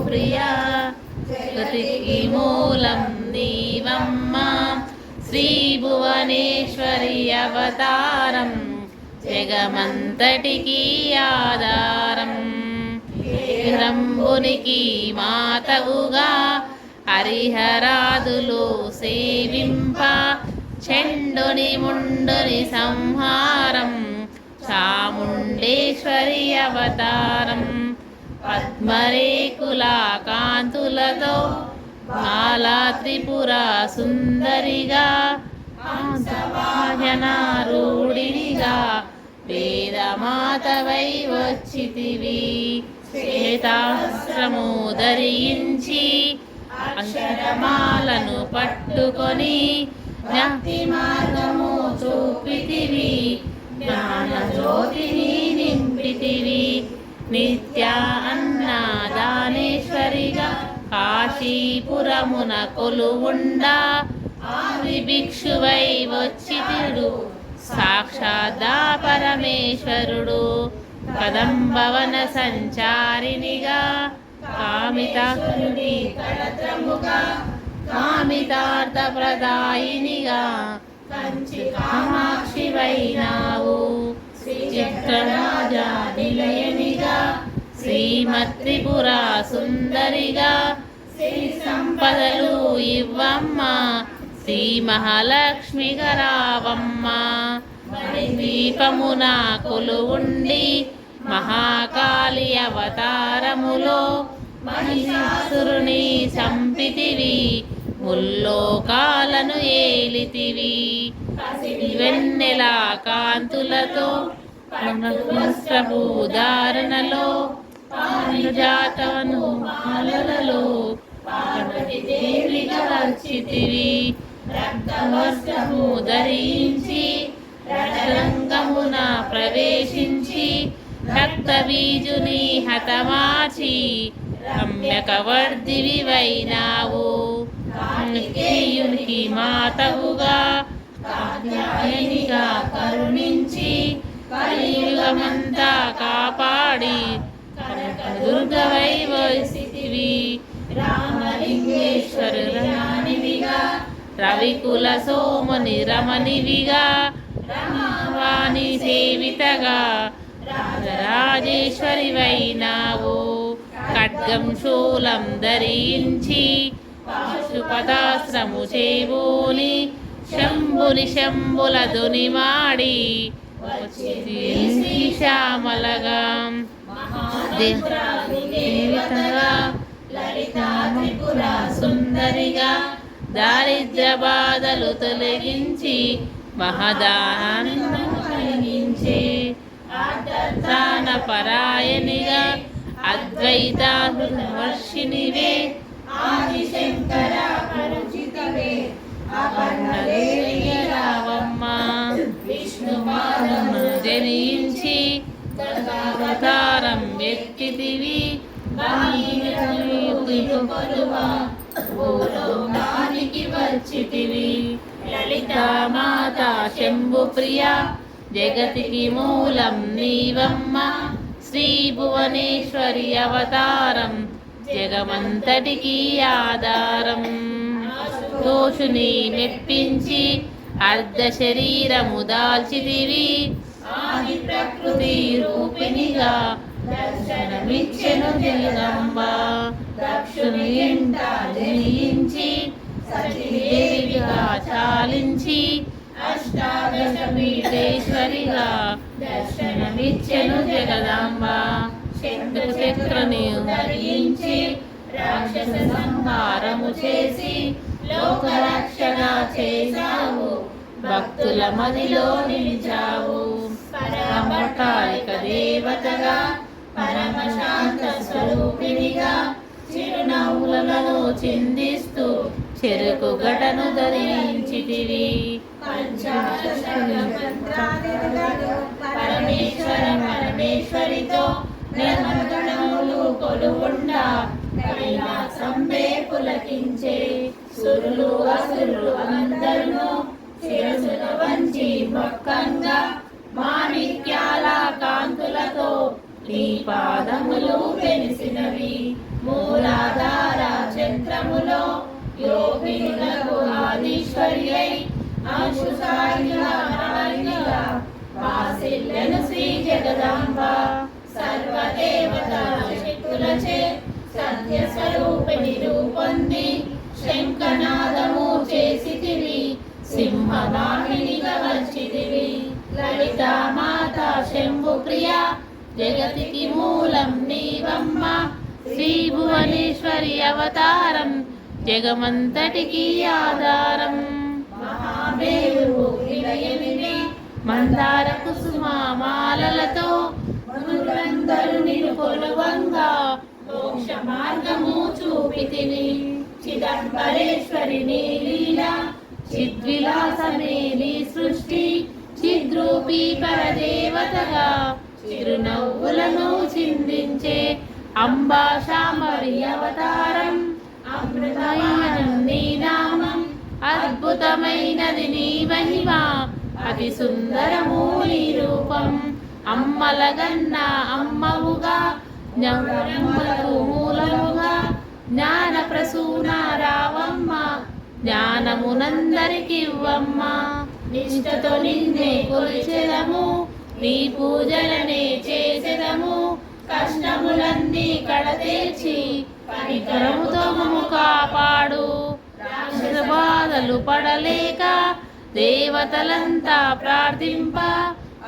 ప్రియా జగతికి మూలం నీవమ్మ శ్రీ భువనేశ్వరి అవతారం జగమంతటికి ఆధారం రంభునికి మాతవుగా హరిహరాదులు సేవింప చండుని ముండుని సంహారం చాముండేశ్వరి అవతారం పద్మరేకుల కాంతులతో బాలా త్రిపుర సుందరిగా వాహనారూఢినిగా వేదమాతవై వచ్చితివి శ్వేతాస్త్రము ధరించి అక్షరమాలను పట్టుకొని భక్తి మార్గము చూపితివి జ్ఞాన జ్యోతిని నింపితివి నిత్య అన్నదానేశ్వరిగా కాశీపురమున కొలువుండా ఆది భిక్షువై వచ్చితిడు సాక్షాదా పరమేశ్వరుడు కదంబవన సంచారినిగా కామితాక్షుని కళత్రముగా కామితార్థ ప్రదాయినిగా కంచి కామాక్షివైనావు చిత్రరాజా నిలయనిగా శ్రీమత్రిపుర సుందరిగా శ్రీ సంపదలు ఇవ్వమ్మ శ్రీ మహాలక్ష్మి గరావమ్మ దీపమున కొలువుండి మహాకాళి అవతారములో మహిషాసురుని చంపితివి ముల్లోకాలను ఏలితివి వెన్నెల కాంతులతో వస్త్రపు ధారణలో పారిజాతవను మాలలలో పార్వతీదేవిగా వచ్చితివి రక్తవస్త్రము ధరించి రక్తరంగమున ప్రవేశించి రక్తబీజుని హతమాచి రమ్యకవర్ధివి వైనావు కార్తికేయునికి మాతవుగా కాత్యాయనిగా కరుణించి కలియుగమంతా కాపాడి దుర్గవై వసితివి రామలింగేశ్వరునివిగా రవికుల సోముని రమణివిగా రమావాణి సేవితగా రాజరాజేశ్వరి వైనావు ఖడ్గం శూలం ధరించి పాశుపతాస్త్రము చేబూని శంభుని శంభుల దునిమాడి శ్యామలగా దేవితగా లలితా త్రిపుర సుందరిగా దారిద్ర్య బాధలు తొలగించి మహదానందం కలిగించే ఆర్ధాన పరాయణిగా అద్వైత వర్షినివే ఆదిశంకర పరిచితవే అపర్ణదేవి రావమ్మ విష్ణుపాదము జనించి అవతారం ఎత్తితివి భూలోకానికి వచ్చితివి లలితా మాత శంభు ప్రియ జగతికి మూలం నీవమ్మ శ్రీ భువనేశ్వరి అవతారం జగమంతటికి ఆధారం దోషుని మెప్పించి అర్ధ శరీరము దాల్చితివి ఆది ప్రకృతి రూపిణిగా దర్శనమిచ్చెను జగదంబ దక్షుని ఎంట జయించి సతీదేవిగా చాలించి అష్టాదశ పీఠేశ్వరిగా దర్శనమిచ్చెను జగదాంబ చక్రుని ధరించి రాక్షస సంహారము చేసి లోకరక్షణ చేశావు భక్తుల మదిలో నిలిచావు పరమకాళిక దేవతగా పరమశాంత స్వరూపిణిగా చిరునవ్వులను చిందిస్తూ చెరుకు గడను ధరించితివి పరమేశ్వర పరమేశ్వరితో నిర్మగణములు కొలువుండా కైలాసంబే పులకించే సురులు అసురులు అందరూ శిరసుల వంచి మొక్కంగా మాణిక్యాల కాంతులతో నీ పాదములు వెలిసినవి మూలాధార చంద్రములో యోగినులకు ఆదిశ్వర్యై అంశుసాయిగా నారిగా వాసిల్లెను శ్రీ జగదాంబ సర్వదేవత శక్తులచే సత్య స్వరూపిణి రూపొంది శంఖనాదము చేసితివి సింహవాహినిగా వచ్చితివి లలిత మాత శంభు ప్రియ జగతికి మూలం నీవమ్మ శ్రీ భువనేశ్వరి అవతారం జగమంతటికి ఆధారం మహామేరు విలయనివి మందార కుసుమ మాలలతో మనులందరూ నిన్ను కొలువంగా మోక్ష మార్గము చూపితివి చిదంబరేశ్వరి నీ లీల చిద్విలాసమే నీ సృష్టి చిద్రూపీ పరదేవతగా చిరునవ్వులను చిందించే అంబా శాంభవి అవతారం అమృతమానం నీ నామం అద్భుతమైనది నీ మహిమ అతి సుందరము నీ రూపం అమ్మలగన్న అమ్మవుగా జ్ఞానములకు మూలముగా జ్ఞాన ప్రసూన రావమ్మ జ్ఞానమునందరికివ్వమ్మ నిష్ఠతో నిన్నే కొలిచెదము నీ పూజలనే చేసెదము కష్టములన్నీ కడతీర్చి కనికరముతో మమ్ము కాపాడు రాక్షస బాధలు పడలేక దేవతలంతా ప్రార్థింప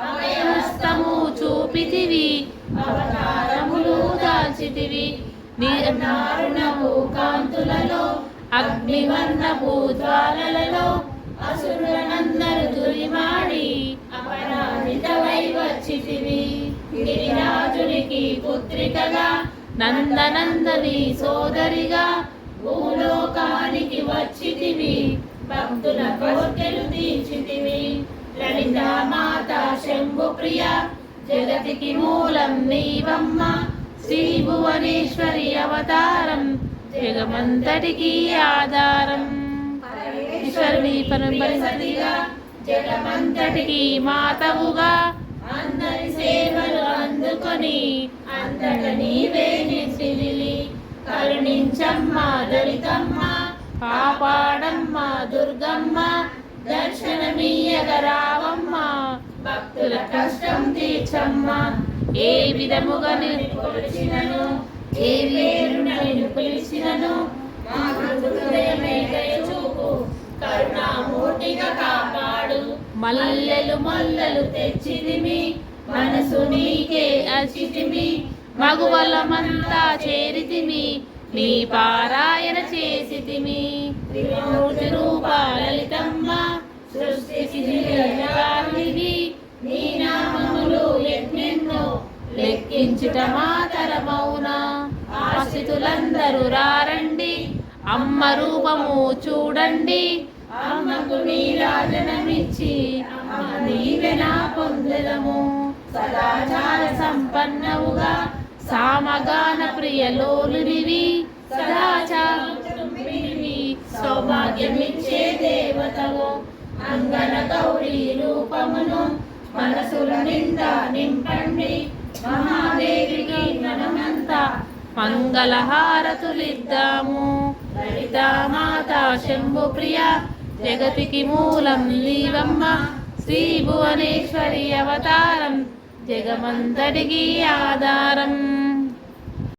అభయహస్తము చూపితివి అవతారములు దాల్చితివి నీ దారుణపు కాంతులలో అగ్నివర్ణపు జ్వాలలలో అసురులనందరు దురిమాడి అపరాజితవై వచ్చితివి గిరిరాజునికి పుత్రికగా నందనందని సోదరిగా భూలోకానికి వచ్చితివి భక్తుల కోర్కెలు తీర్చితివి లలిత మాత శంభు ప్రియ జగతికి మూలం నీవమ్మ శ్రీ భువనేశ్వరి అవతారం జగమంతటికి ఆధారం ఈశ్వరుని పరంపరిగా జగమంతటికి మాతవుగా అందరి సేవలు అందుకొని అంతట నీవే నిలిచితివి కరుణించమ్మ దళితమ్మ కాపాడమ్మ దుర్గమ్మ దర్శనమీయగ రావమ్మ భక్తుల కష్టం తీర్చమ్మ ఏ విధముగా నేను కొలిచినను ఏ వేరున నేను పిలిచినను మా హృదయమే దయచూపు కరుణామూర్తిగా కాపాడు మల్లెలు మల్లెలు తెచ్చితిమి మనసు నీకే అర్చితిమి మగువలమంతా చేరితిమి నీ పారాయణ చేసితిమి త్రిమూర్తి రూప లలితమ్మ సృష్టికి నీ నామములు ఎన్నెన్నో లెక్కించుట మాతరమౌన ఆశ్రితులందరూ రారండి అమ్మ రూపము చూడండి అమ్మకు నీరాజనమిచ్చి అమ్మ దీవెన పొందెదము సదాచార సంపన్నవుగా సామగాన ప్రియలోలునివి సదాచారునివి సౌభాగ్యమిచ్చే దేవతవు అంగన గౌరీ రూపమును మనసుల నిండా నింపండి మహాదేవికి మనమంతా మంగళహారతులిద్దాము లలిత మాత శంభు ప్రియ జగతికి మూలం నీవమ్మ శ్రీ భువనేశ్వరి అవతారం జగమంతటికి ఆధారం